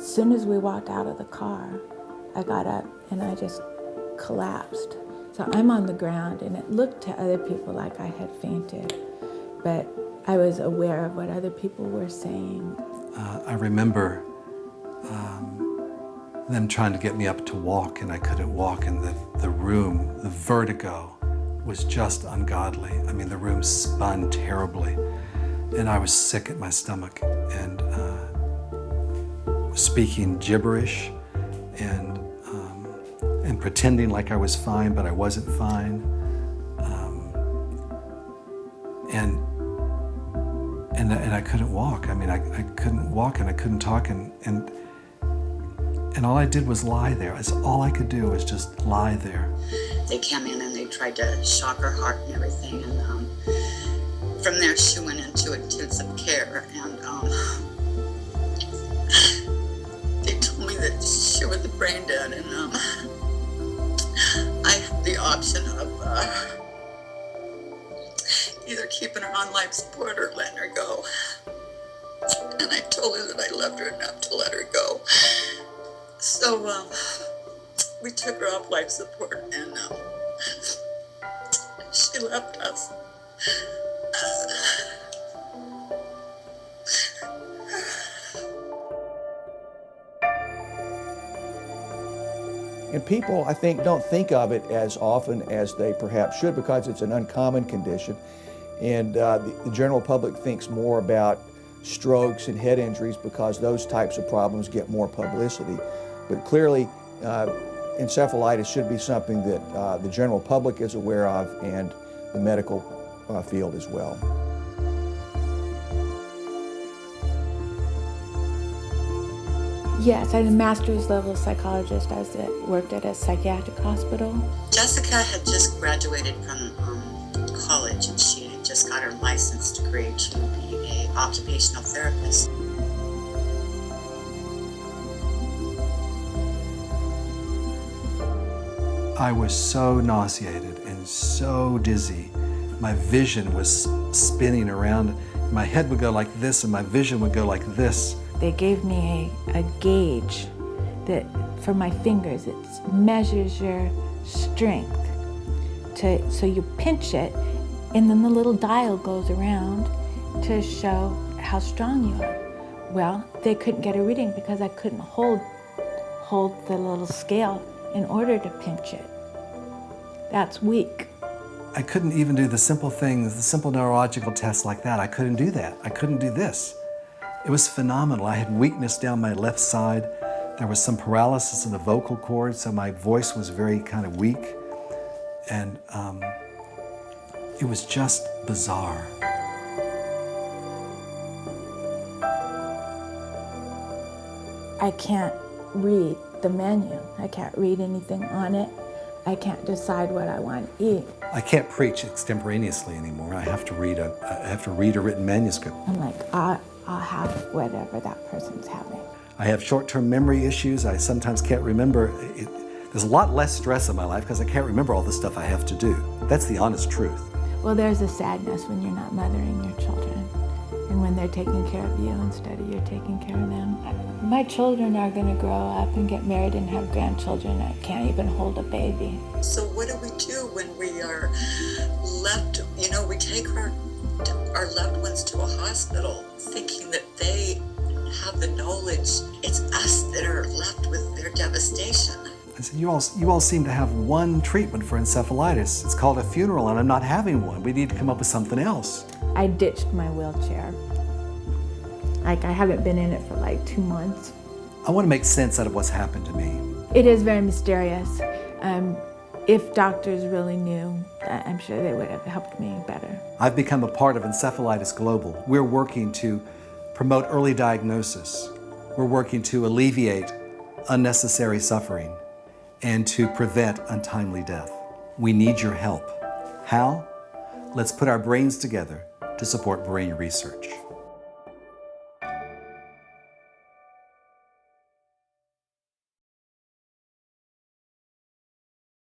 As soon as we walked out of the car, I got up and I just collapsed. So I'm on the ground, and it looked to other people like I had fainted, but I was aware of what other people were saying. I remember them trying to get me up to walk, and I couldn't walk, and the room, the vertigo was just ungodly. I mean, the room spun terribly, and I was sick at my stomach, and was speaking gibberish, and pretending like I was fine, but I wasn't fine. And I couldn't walk. I mean, I couldn't walk, and I couldn't talk, and all I did was lie there. That's all I could do was just lie there. They came in and they tried to shock her heart and everything, and from there she went into intensive care, and they told me that she was brain dead, and I had the option of either keeping her on life support or letting her go. And I told her that I loved her enough to let her go. So we took her off life support, and she left us. And people, I think, don't think of it as often as they perhaps should, because it's an uncommon condition. And the general public thinks more about strokes and head injuries because those types of problems get more publicity. But clearly, encephalitis should be something that the general public is aware of, and the medical field as well. Yes, I'm a master's level psychologist. I worked at a psychiatric hospital. Jessica had just graduated from college, and she had just got her license degree to be an occupational therapist. I was so nauseated and so dizzy. My vision was spinning around. My head would go like this, and my vision would go like this. They gave me a gauge that, for my fingers, it measures your strength. So you pinch it, and then the little dial goes around to show how strong you are. Well, they couldn't get a reading because I couldn't hold the little scale in order to pinch it. That's weak. I couldn't even do the simple things, the simple neurological tests like that. I couldn't do that. I couldn't do this. It was phenomenal. I had weakness down my left side. There was some paralysis in the vocal cord, so my voice was very kind of weak. And it was just bizarre. I can't read the menu. I can't read anything on it. I can't decide what I want to eat. I can't preach extemporaneously anymore. I have to read a written manuscript. I'm like, I'll have whatever that person's having. I have short-term memory issues. I sometimes can't remember. There's a lot less stress in my life because I can't remember all the stuff I have to do. That's the honest truth. Well, there's a sadness when you're not mothering your children, and when they're taking care of you instead of you taking care of them. My children are going to grow up and get married and have grandchildren. I can't even hold a baby. So what do we do when we are left, we take our loved ones to a hospital thinking that they have the knowledge. It's us that are left with their devastation. I said, you all seem to have one treatment for encephalitis. It's called a funeral, and I'm not having one. We need to come up with something else. I ditched my wheelchair. I haven't been in it for 2 months. I want to make sense out of what's happened to me. It is very mysterious. If doctors really knew, I'm sure they would have helped me better. I've become a part of Encephalitis Global. We're working to promote early diagnosis. We're working to alleviate unnecessary suffering and to prevent untimely death. We need your help. How? Let's put our brains together to support brain research.